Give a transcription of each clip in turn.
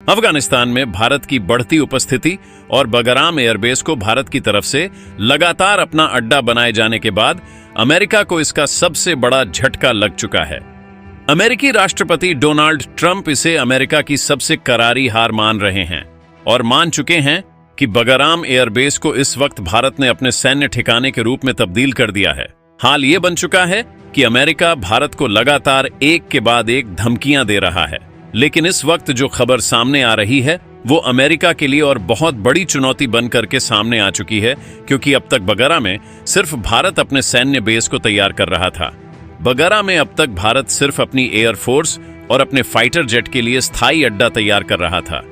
अफगानिस्तान में भारत की बढ़ती उपस्थिति और बगराम एयरबेस को भारत की तरफ से लगातार अपना अड्डा बनाए जाने के बाद अमेरिका को इसका सबसे बड़ा झटका लग चुका है। अमेरिकी राष्ट्रपति डोनाल्ड ट्रंप इसे अमेरिका की सबसे करारी हार मान रहे हैं और मान चुके हैं कि बगराम एयरबेस को इस वक्त भारत ने अपने सैन्य ठिकाने के रूप में तब्दील कर दिया है। हाल ये बन चुका है कि अमेरिका भारत को लगातार एक के बाद एक धमकियां दे रहा है, लेकिन इस वक्त जो खबर सामने आ रही है वो अमेरिका के लिए और बहुत बड़ी चुनौती बन करके सामने आ चुकी है, क्योंकि अब तक बगरा में सिर्फ भारत अपने सैन्य बेस को तैयार कर रहा था। बगरा में अब तक भारत सिर्फ अपनी एयरफोर्स और अपने फाइटर जेट के लिए स्थायी अड्डा तैयार कर रहा था,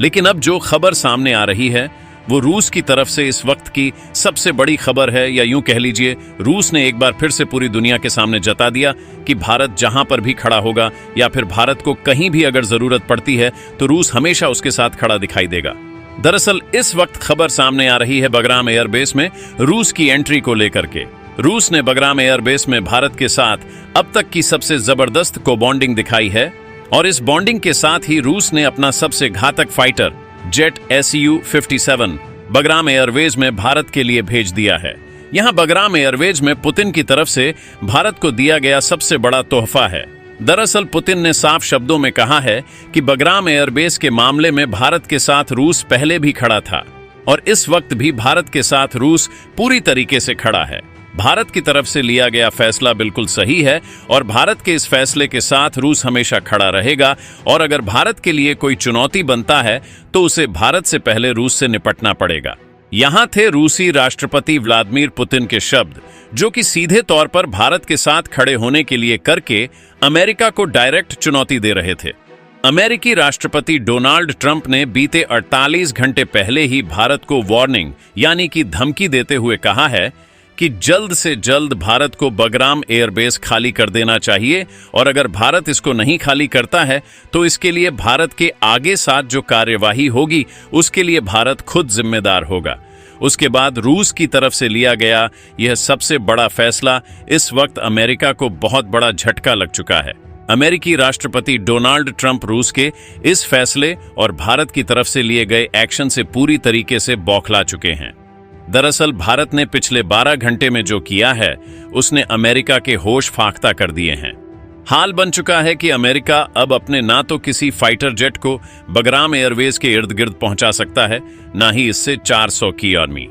लेकिन अब जो खबर सामने आ रही है वो रूस की तरफ से इस वक्त की सबसे बड़ी खबर है, या यूं कह लीजिए रूस ने एक बार फिर से पूरी दुनिया के सामने जता दिया कि भारत जहां पर भी खड़ा होगा या फिर भारत को कहीं भी अगर जरूरत पड़ती है तो रूस हमेशा उसके साथ खड़ा दिखाई देगा। दरअसल इस वक्त खबर सामने आ रही है बगराम एयरबेस में रूस की एंट्री को लेकर के। रूस ने बगराम एयरबेस में भारत के साथ अब तक की सबसे जबरदस्त को बॉन्डिंग दिखाई है, और इस बॉन्डिंग के साथ ही रूस ने अपना सबसे घातक fighter jet Su-57 Bagram Airways में भारत के लिए भेज दिया है। यहां बगराम एयरवेज में पुतिन की तरफ से भारत को दिया गया सबसे बड़ा तोहफा है। दरअसल पुतिन ने साफ शब्दों में कहा है कि बगराम एयरबेस के मामले में भारत के साथ रूस पहले भी खड़ा था और इस वक्त भी भारत के साथ रूस पूरी तरीके से खड़ा है। भारत की तरफ से लिया गया फैसला बिल्कुल सही है और भारत के इस फैसले के साथ रूस हमेशा खड़ा रहेगा, और अगर भारत के लिए कोई चुनौती बनता है तो उसे भारत से पहले रूस से निपटना पड़ेगा। यहां थे रूसी राष्ट्रपति व्लादिमीर पुतिन के शब्द, जो कि सीधे तौर पर भारत के साथ खड़े होने के लिए करके अमेरिका को डायरेक्ट चुनौती दे रहे थे। अमेरिकी राष्ट्रपति डोनाल्ड ट्रंप ने बीते 48 घंटे पहले ही भारत को वार्निंग यानी कि धमकी देते हुए कहा है कि जल्द से जल्द भारत को बगराम एयरबेस खाली कर देना चाहिए, और अगर भारत इसको नहीं खाली करता है तो इसके लिए भारत के आगे साथ जो कार्यवाही होगी उसके लिए भारत खुद जिम्मेदार होगा। उसके बाद रूस की तरफ से लिया गया यह सबसे बड़ा फैसला इस वक्त अमेरिका को बहुत बड़ा झटका लग चुका है। अमेरिकी राष्ट्रपति डोनाल्ड ट्रंप रूस के इस फैसले और भारत की तरफ से लिए गए एक्शन से पूरी तरीके से बौखला चुके हैं। दरअसल भारत ने पिछले 12 घंटे में जो किया है उसने अमेरिका के होश फाख्ता कर दिए हैं। हाल बन चुका है कि अमेरिका अब अपने ना तो किसी फाइटर जेट को बगराम एयरवेज के इर्द गिर्द पहुंचा सकता है, ना ही इससे 400 की आर्मी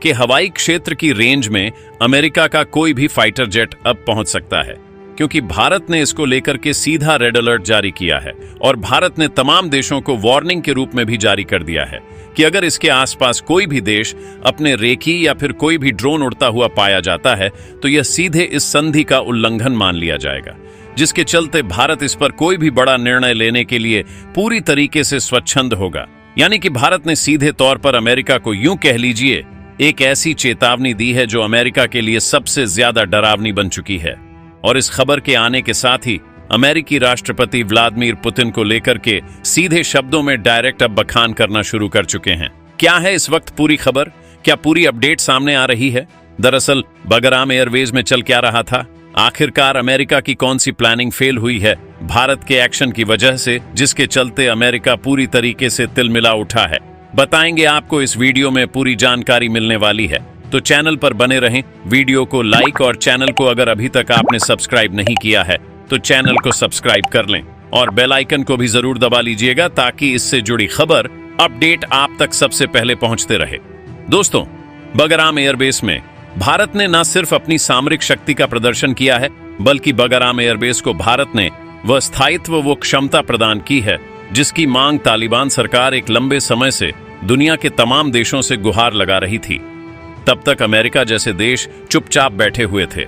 के हवाई क्षेत्र की रेंज में अमेरिका का कोई भी फाइटर जेट अब पहुंच सकता है, क्योंकि भारत ने इसको लेकर के सीधा रेड अलर्ट जारी किया है और भारत ने तमाम देशों को वार्निंग के रूप में भी जारी कर दिया है कि अगर इसके आसपास कोई भी देश अपने रेकी या फिर कोई भी ड्रोन उड़ता हुआ पाया जाता है तो यह सीधे इस संधि का उल्लंघन मान लिया जाएगा, जिसके चलते भारत इस पर कोई भी बड़ा निर्णय लेने के लिए पूरी तरीके से स्वच्छंद होगा। यानी कि भारत ने सीधे तौर पर अमेरिका को यूं कह लीजिए एक ऐसी चेतावनी दी है जो अमेरिका के लिए सबसे ज्यादा डरावनी बन चुकी है। और इस खबर के आने के साथ ही अमेरिकी राष्ट्रपति व्लादिमीर पुतिन को लेकर के सीधे शब्दों में डायरेक्ट अब बखान करना शुरू कर चुके हैं। क्या है इस वक्त पूरी खबर, क्या पूरी अपडेट सामने आ रही है? दरअसल बगराम एयरवेज में चल क्या रहा था? आखिरकार अमेरिका की कौन सी प्लानिंग फेल हुई है भारत के एक्शन की वजह से, जिसके चलते अमेरिका पूरी तरीके से तिलमिला उठा है? बताएंगे आपको इस वीडियो में, पूरी जानकारी मिलने वाली है, तो चैनल पर बने रहें। वीडियो को लाइक और चैनल को अगर अभी तक आपने सब्सक्राइब नहीं किया है तो चैनल को सब्सक्राइब कर लें और बेल आइकन को भी जरूर दबा लीजिएगा ताकि इससे जुड़ी खबर अपडेट आप तक सबसे पहले पहुंचते रहे। दोस्तों, बगराम एयरबेस में भारत ने न सिर्फ अपनी सामरिक शक्ति का प्रदर्शन किया है, बल्कि बगराम एयरबेस को भारत ने वह स्थायित्व, वो क्षमता प्रदान की है जिसकी मांग तालिबान सरकार एक लंबे समय से दुनिया के तमाम देशों से गुहार लगा रही थी। तब तक अमेरिका जैसे देश चुपचाप बैठे हुए थे,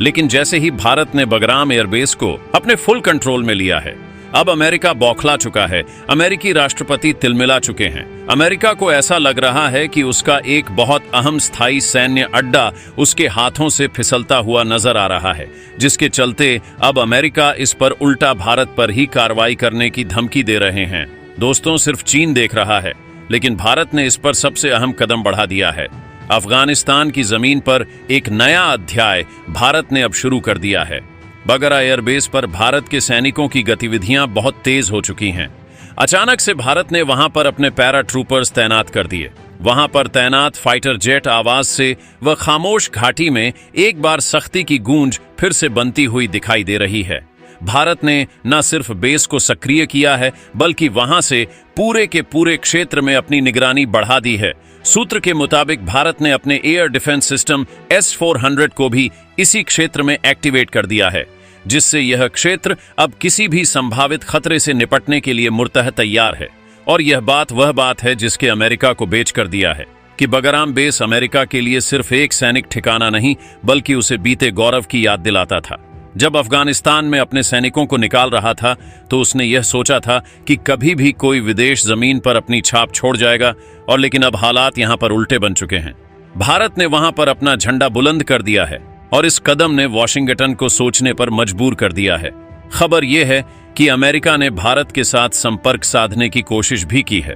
लेकिन जैसे ही भारत ने बगराम एयरबेस को अपने फुल कंट्रोल में लिया है, अब अमेरिका बौखला चुका है। अमेरिकी राष्ट्रपति तिलमिला चुके हैं। अमेरिका को ऐसा लग रहा है कि उसका एक बहुत अहम स्थायी सैन्य अड्डा उसके हाथों से फिसलता हुआ नजर आ रहा है, जिसके चलते अब अमेरिका इस पर उल्टा भारत पर ही कार्रवाई करने की धमकी दे रहे हैं। दोस्तों, सिर्फ चीन देख रहा है, लेकिन भारत ने इस पर सबसे अहम कदम बढ़ा दिया है। अफगानिस्तान की जमीन पर एक नया अध्याय भारत ने अब शुरू कर दिया है। बगरा एयरबेस पर भारत के सैनिकों की गतिविधियां बहुत तेज हो चुकी हैं। अचानक से भारत ने वहां पर अपने पैरा ट्रूपर्स तैनात कर दिए। वहां पर तैनात फाइटर जेट आवाज से वह खामोश घाटी में एक बार सख्ती की गूंज फिर से बनती हुई दिखाई दे रही है। भारत ने न सिर्फ बेस को सक्रिय किया है, बल्कि वहां से पूरे के पूरे क्षेत्र में अपनी निगरानी बढ़ा दी है। सूत्र के मुताबिक भारत ने अपने एयर डिफेंस सिस्टम S-400 को भी इसी क्षेत्र में एक्टिवेट कर दिया है, जिससे यह क्षेत्र अब किसी भी संभावित खतरे से निपटने के लिए मुर्तह तैयार है। और यह बात वह बात है जिसके अमेरिका को बेच कर दिया है कि बगराम बेस अमेरिका के लिए सिर्फ एक सैनिक ठिकाना नहीं, बल्कि उसे बीते गौरव की याद दिलाता था। जब अफगानिस्तान में अपने सैनिकों को निकाल रहा था तो उसने यह सोचा था कि कभी भी कोई विदेश जमीन पर अपनी छाप छोड़ जाएगा, और लेकिन अब हालात यहां पर उल्टे बन चुके हैं। भारत ने वहां पर अपना झंडा बुलंद कर दिया है और इस कदम ने वॉशिंगटन को सोचने पर मजबूर कर दिया है। खबर यह है कि अमेरिका ने भारत के साथ संपर्क साधने की कोशिश भी की है,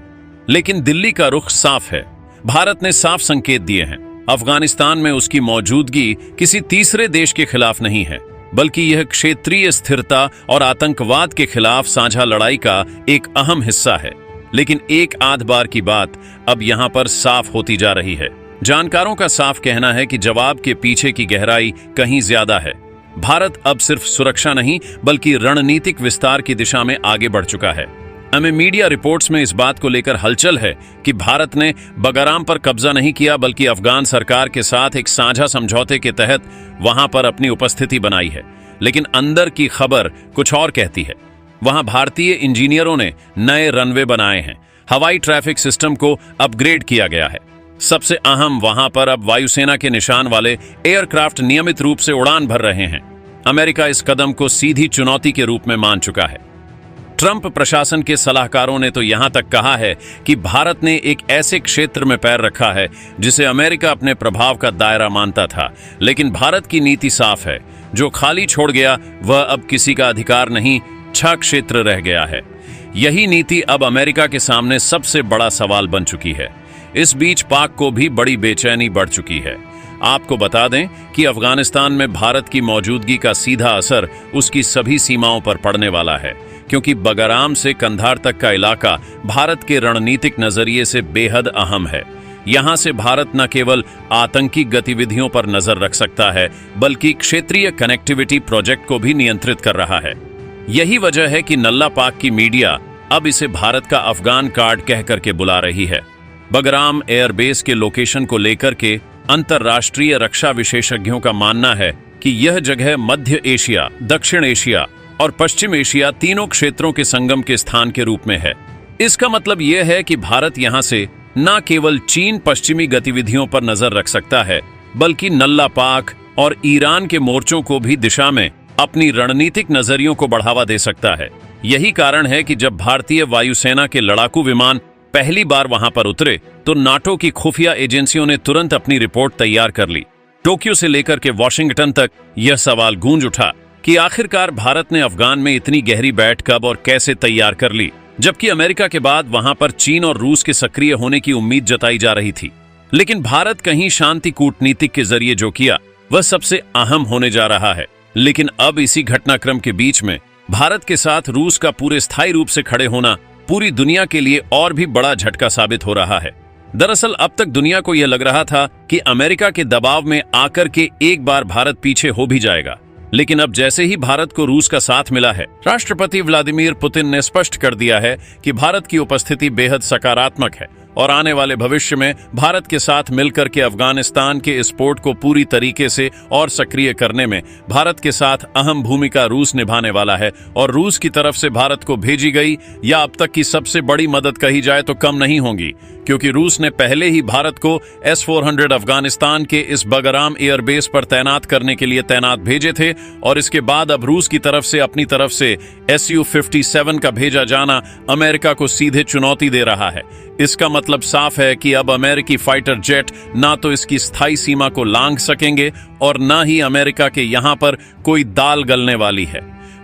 लेकिन दिल्ली का रुख साफ है। भारत ने साफ संकेत दिए हैं, अफगानिस्तान में उसकी मौजूदगी किसी तीसरे देश के खिलाफ नहीं है, बल्कि यह क्षेत्रीय स्थिरता और आतंकवाद के खिलाफ साझा लड़ाई का एक अहम हिस्सा है। लेकिन एक आध बार की बात अब यहां पर साफ होती जा रही है। जानकारों का साफ कहना है कि जवाब के पीछे की गहराई कहीं ज्यादा है। भारत अब सिर्फ सुरक्षा नहीं, बल्कि रणनीतिक विस्तार की दिशा में आगे बढ़ चुका है। हमें मीडिया रिपोर्ट्स में इस बात को लेकर हलचल है कि भारत ने बगराम पर कब्जा नहीं किया, बल्कि अफगान सरकार के साथ एक साझा समझौते के तहत वहां पर अपनी उपस्थिति बनाई है। लेकिन अंदर की खबर कुछ और कहती है। वहां भारतीय इंजीनियरों ने नए रनवे बनाए हैं, हवाई ट्रैफिक सिस्टम को अपग्रेड किया गया है। सबसे अहम, वहां पर अब वायुसेना के निशान वाले एयरक्राफ्ट नियमित रूप से उड़ान भर रहे हैं। अमेरिका इस कदम को सीधी चुनौती के रूप में मान चुका है। ट्रंप प्रशासन के सलाहकारों ने तो यहां तक कहा है कि भारत ने एक ऐसे क्षेत्र में पैर रखा है जिसे अमेरिका अपने प्रभाव का दायरा मानता था। लेकिन भारत की नीति साफ है, जो खाली छोड़ गया वह अब किसी का अधिकार नहीं, छह क्षेत्र रह गया है। यही नीति अब अमेरिका के सामने सबसे बड़ा सवाल बन चुकी है। इस बीच पाक को भी बड़ी बेचैनी बढ़ चुकी है। आपको बता दें कि अफगानिस्तान में भारत की मौजूदगी का सीधा असर उसकी सभी सीमाओं पर पड़ने वाला है, क्योंकि बगराम से कंधार तक का इलाका भारत के रणनीतिक नजरिए से बेहद अहम है। यहां से भारत न केवल आतंकी गतिविधियों पर नजर रख सकता है, बल्कि क्षेत्रीय कनेक्टिविटी प्रोजेक्ट को भी नियंत्रित कर रहा है। यही वजह है कि नल्ला पाक की मीडिया अब इसे भारत का अफगान कार्ड कह करके बुला रही है। बगराम एयरबेस के लोकेशन को लेकर के अंतर्राष्ट्रीय रक्षा विशेषज्ञों का मानना है कि यह जगह मध्य एशिया, दक्षिण एशिया और पश्चिम एशिया तीनों क्षेत्रों के संगम के स्थान के रूप में है। इसका मतलब यह है कि भारत यहां से न केवल चीन पश्चिमी गतिविधियों पर नजर रख सकता है, बल्कि नल्ला पाक और ईरान के मोर्चों को भी दिशा में अपनी रणनीतिक नजरियों को बढ़ावा दे सकता है। यही कारण है कि जब भारतीय वायुसेना के लड़ाकू विमान पहली बार वहां पर उतरे तो नाटो की खुफिया एजेंसियों ने तुरंत अपनी रिपोर्ट तैयार कर ली। टोक्यो से लेकर के वॉशिंगटन तक यह सवाल गूंज उठा कि आखिरकार भारत ने अफगान में इतनी गहरी बैठ कब और कैसे तैयार कर ली, जबकि अमेरिका के बाद वहां पर चीन और रूस के सक्रिय होने की उम्मीद जताई जा रही थी। लेकिन भारत कहीं शांति कूटनीति के जरिए जो किया वह सबसे अहम होने जा रहा है। लेकिन अब इसी घटनाक्रम के बीच में भारत के साथ रूस का पूरे स्थायी रूप से खड़े होना पूरी दुनिया के लिए और भी बड़ा झटका साबित हो रहा है। दरअसल अब तक दुनिया को यह लग रहा था कि अमेरिका के दबाव में आकर के एक बार भारत पीछे हो भी जाएगा, लेकिन अब जैसे ही भारत को रूस का साथ मिला है, राष्ट्रपति व्लादिमीर पुतिन ने स्पष्ट कर दिया है कि भारत की उपस्थिति बेहद सकारात्मक है और आने वाले भविष्य में भारत के साथ मिलकर के अफगानिस्तान के इस पोर्ट को पूरी तरीके से और सक्रिय करने में भारत के साथ अहम भूमिका रूस निभाने वाला है। और रूस की तरफ से भारत को भेजी गई या अब तक की सबसे बड़ी मदद कही जाए तो कम नहीं होंगी, क्योंकि रूस ने पहले ही भारत को S-400 अफगानिस्तान के इस बगराम एयरबेस पर तैनात करने के लिए तैनात भेजे थे, और इसके बाद अब रूस की तरफ से अपनी तरफ से Su-57 का भेजा जाना अमेरिका को सीधे चुनौती दे रहा है। इसका मतलब साफ है कि अब अमेरिकी फाइटर जेट ना तो इसकी स्थायी सीमा को लांघ सकेंगे और ना ही अमेरिका के यहां पर कोई दाल गलने वाली है।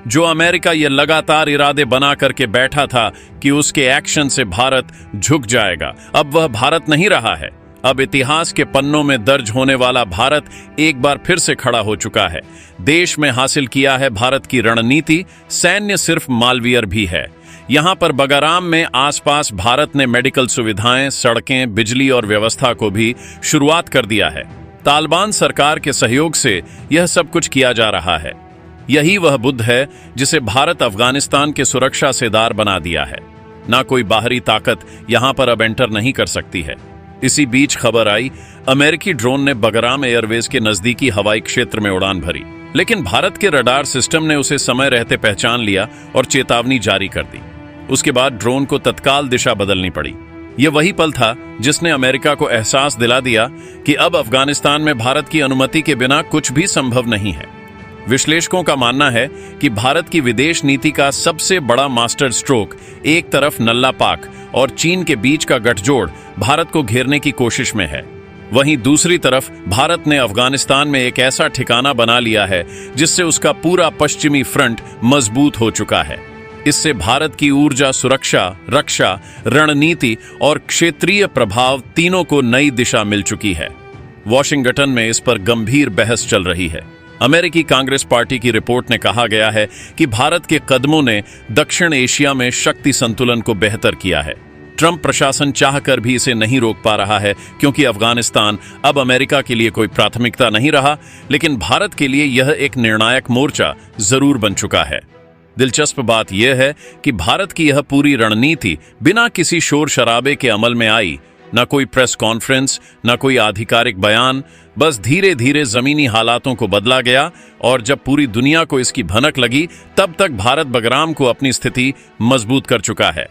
जो अमेरिका ये लगातार इरादे बना करके बैठा था कि उसके एक्शन से भारत झुक जाएगा, अब वह भारत नहीं रहा है। अब इतिहास के पन्नों में दर्ज होने वाला भारत एक बार फिर से खड़ा हो चुका है। देश में हासिल किया है भारत की रणनीति, सैन्य सिर्फ मालवियर भी है। यहां पर बगाराम में आसपास भारत ने मेडिकल सुविधाएं, सड़कें, बिजली और व्यवस्था को भी शुरुआत कर दिया है। तालिबान सरकार के सहयोग से यह सब कुछ किया जा रहा है। यही वह बुद्ध है जिसे भारत अफगानिस्तान के सुरक्षा सेदार बना दिया है। ना कोई बाहरी ताकत यहां पर अब एंटर नहीं कर सकती है। इसी बीच खबर आई, अमेरिकी ड्रोन ने बगराम एयरवेज के नजदीकी हवाई क्षेत्र में उड़ान भरी, लेकिन भारत के रडार सिस्टम ने उसे समय रहते पहचान लिया और चेतावनी जारी कर दी। उसके बाद ड्रोन को तत्काल दिशा बदलनी पड़ी। यह वही पल था जिसने अमेरिका को एहसास दिला दिया कि अब अफगानिस्तान में भारत की अनुमति के बिना कुछ भी संभव नहीं है। विश्लेषकों का मानना है कि भारत की विदेश नीति का सबसे बड़ा मास्टर स्ट्रोक एक तरफ नल्ला पाक और चीन के बीच का गठजोड़ भारत को घेरने की कोशिश में है, वहीं दूसरी तरफ भारत ने अफगानिस्तान में एक ऐसा ठिकाना बना लिया है जिससे उसका पूरा पश्चिमी फ्रंट मजबूत हो चुका है। इससे भारत की ऊर्जा, सुरक्षा, रक्षा, रणनीति और क्षेत्रीय प्रभाव तीनों को नई दिशा मिल चुकी है। वॉशिंगटन में इस पर गंभीर बहस चल रही है। अमेरिकी कांग्रेस पार्टी की रिपोर्ट में कहा गया है कि भारत के कदमों ने दक्षिण एशिया में शक्ति संतुलन को बेहतर किया है। ट्रंप प्रशासन चाहकर भी इसे नहीं रोक पा रहा है, क्योंकि अफगानिस्तान अब अमेरिका के लिए कोई प्राथमिकता नहीं रहा, लेकिन भारत के लिए यह एक निर्णायक मोर्चा जरूर बन चुका है। दिलचस्प बात यह है कि भारत की यह पूरी रणनीति बिना किसी शोर शराबे के अमल में आई। न कोई प्रेस कॉन्फ्रेंस, न कोई आधिकारिक बयान, बस धीरे धीरे जमीनी हालातों को बदला गया, और जब पूरी दुनिया को इसकी भनक लगी तब तक भारत बगराम को अपनी स्थिति मजबूत कर चुका है।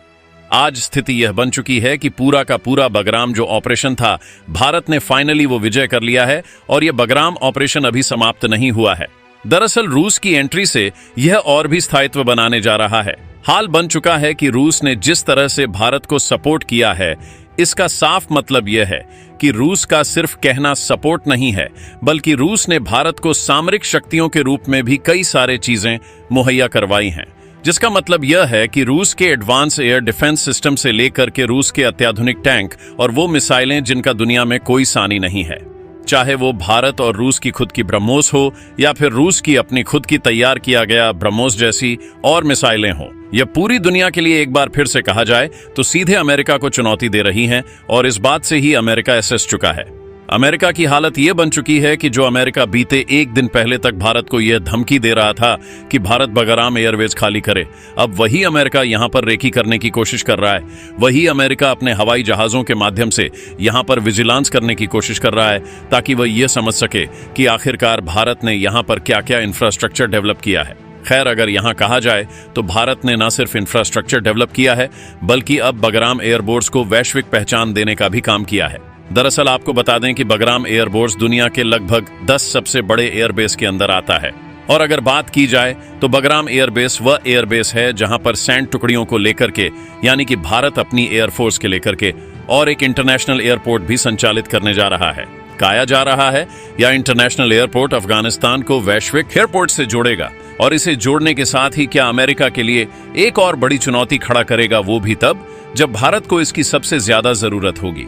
आज स्थिति यह बन चुकी है कि पूरा का पूरा बगराम जो ऑपरेशन था, भारत ने फाइनली वो विजय कर लिया है, और यह बगराम ऑपरेशन अभी समाप्त नहीं हुआ है। दरअसल रूस की एंट्री से यह और भी स्थायित्व बनाने जा रहा है। हाल बन चुका है कि रूस ने जिस तरह से भारत को सपोर्ट किया है, इसका साफ मतलब यह है कि रूस का सिर्फ कहना सपोर्ट नहीं है, बल्कि रूस ने भारत को सामरिक शक्तियों के रूप में भी कई सारे चीजें मुहैया करवाई हैं। जिसका मतलब यह है कि रूस के एडवांस एयर डिफेंस सिस्टम से लेकर के रूस के अत्याधुनिक टैंक और वो मिसाइलें जिनका दुनिया में कोई सानी नहीं है, चाहे वो भारत और रूस की खुद की ब्रह्मोस हो या फिर रूस की अपनी खुद की तैयार किया गया ब्रह्मोस जैसी और मिसाइलें हों, यह पूरी दुनिया के लिए एक बार फिर से कहा जाए तो सीधे अमेरिका को चुनौती दे रही हैं, और इस बात से ही अमेरिका एहसास चुका है। अमेरिका की हालत यह बन चुकी है कि जो अमेरिका बीते एक दिन पहले तक भारत को यह धमकी दे रहा था कि भारत बगराम एयरवेज खाली करे, अब वही अमेरिका यहां पर रेकी करने की कोशिश कर रहा है। वही अमेरिका अपने हवाई जहाजों के माध्यम से यहां पर विजिलेंस करने की कोशिश कर रहा है, ताकि वह यह समझ सके कि आखिरकार भारत ने यहां पर क्या क्या इंफ्रास्ट्रक्चर डेवलप किया है। खैर, अगर यहां कहा जाए तो भारत ने न सिर्फ इंफ्रास्ट्रक्चर डेवलप किया है, बल्कि अब बगराम एयरबोर्स को वैश्विक पहचान देने का भी काम किया है। दरअसल आपको बता दें कि बगराम एयरबोर्स दुनिया के लगभग 10 सबसे बड़े एयरबेस के अंदर आता है। और अगर बात की जाए तो बगराम एयरबेस वह एयरबेस है जहां पर सैन्य टुकड़ियों को लेकर के, यानी कि भारत अपनी एयरफोर्स के लेकर के और एक इंटरनेशनल एयरपोर्ट भी संचालित करने जा रहा है। काया जा रहा है या इंटरनेशनल एयरपोर्ट अफगानिस्तान को वैश्विक एयरपोर्ट से जोड़ेगा, और इसे जोड़ने के साथ ही क्या अमेरिका के लिए एक और बड़ी चुनौती खड़ा करेगा, वो भी तब जब भारत को इसकी सबसे ज्यादा जरूरत होगी।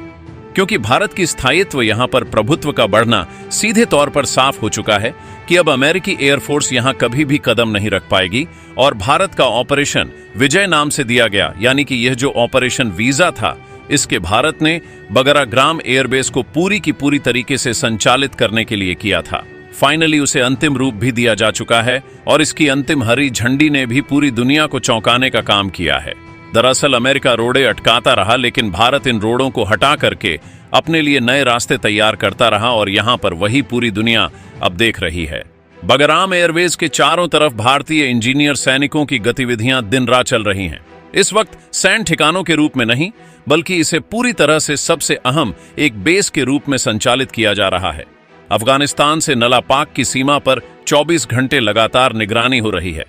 क्योंकि भारत की स्थायित्व यहां पर प्रभुत्व का बढ़ना सीधे तौर पर साफ हो चुका है कि अब अमेरिकी एयरफोर्स यहां कभी भी कदम नहीं रख पाएगी, और भारत का ऑपरेशन विजय नाम से दिया गया, यानी कि यह जो ऑपरेशन वीजा था, इसके भारत ने बगराम एयरबेस को पूरी की पूरी तरीके से संचालित करने के लिए किया था। फाइनली उसे अंतिम रूप भी दिया जा चुका है, और इसकी अंतिम हरी झंडी ने भी पूरी दुनिया को चौंकाने का काम किया है। दरअसल अमेरिका रोड़े अटकाता रहा, लेकिन भारत इन रोड़ों को हटा करके अपने लिए नए रास्ते तैयार करता रहा, और यहां पर वही पूरी दुनिया अब देख रही है। बगराम एयरवेज के चारों तरफ भारतीय इंजीनियर सैनिकों की गतिविधियां दिन रात चल रही हैं। इस वक्त सैन्य ठिकानों के रूप में नहीं, बल्कि इसे पूरी तरह से सबसे अहम एक बेस के रूप में संचालित किया जा रहा है। अफगानिस्तान से नला पाक की सीमा पर 24 घंटे लगातार निगरानी हो रही है।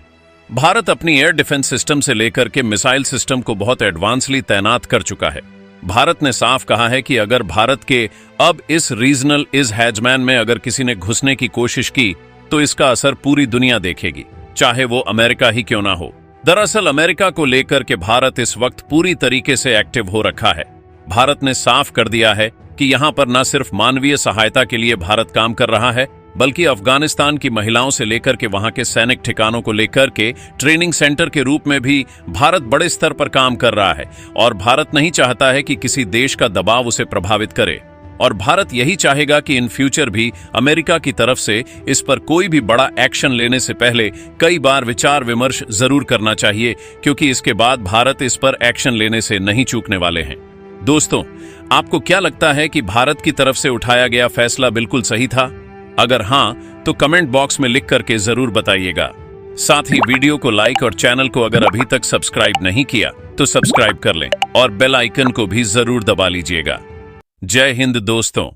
भारत अपनी एयर डिफेंस सिस्टम से लेकर के मिसाइल सिस्टम को बहुत एडवांसली तैनात कर चुका है। भारत ने साफ कहा है कि अगर भारत के अब इस रीजनल इज हैजमैन में अगर किसी ने घुसने की कोशिश की तो इसका असर पूरी दुनिया देखेगी, चाहे वो अमेरिका ही क्यों ना हो। दरअसल अमेरिका को लेकर के भारत इस वक्त पूरी तरीके से एक्टिव हो रखा है। भारत ने साफ कर दिया है कि यहां पर न सिर्फ मानवीय सहायता के लिए भारत काम कर रहा है, बल्कि अफगानिस्तान की महिलाओं से लेकर के वहां के सैनिक ठिकानों को लेकर के ट्रेनिंग सेंटर के रूप में भी भारत बड़े स्तर पर काम कर रहा है। और भारत नहीं चाहता है कि किसी देश का दबाव उसे प्रभावित करे, और भारत यही चाहेगा कि इन फ्यूचर भी अमेरिका की तरफ से इस पर कोई भी बड़ा एक्शन लेने से पहले कई बार विचार विमर्श जरूर करना चाहिए, क्योंकि इसके बाद भारत इस पर एक्शन लेने से नहीं चूकने वाले हैं। दोस्तों, आपको क्या लगता है कि भारत की तरफ से उठाया गया फैसला बिल्कुल सही था? अगर हां, तो कमेंट बॉक्स में लिख करके जरूर बताइएगा। साथ ही वीडियो को लाइक और चैनल को अगर अभी तक सब्सक्राइब नहीं किया तो सब्सक्राइब कर लें और बेल आइकन को भी जरूर दबा लीजिएगा। जय हिंद दोस्तों।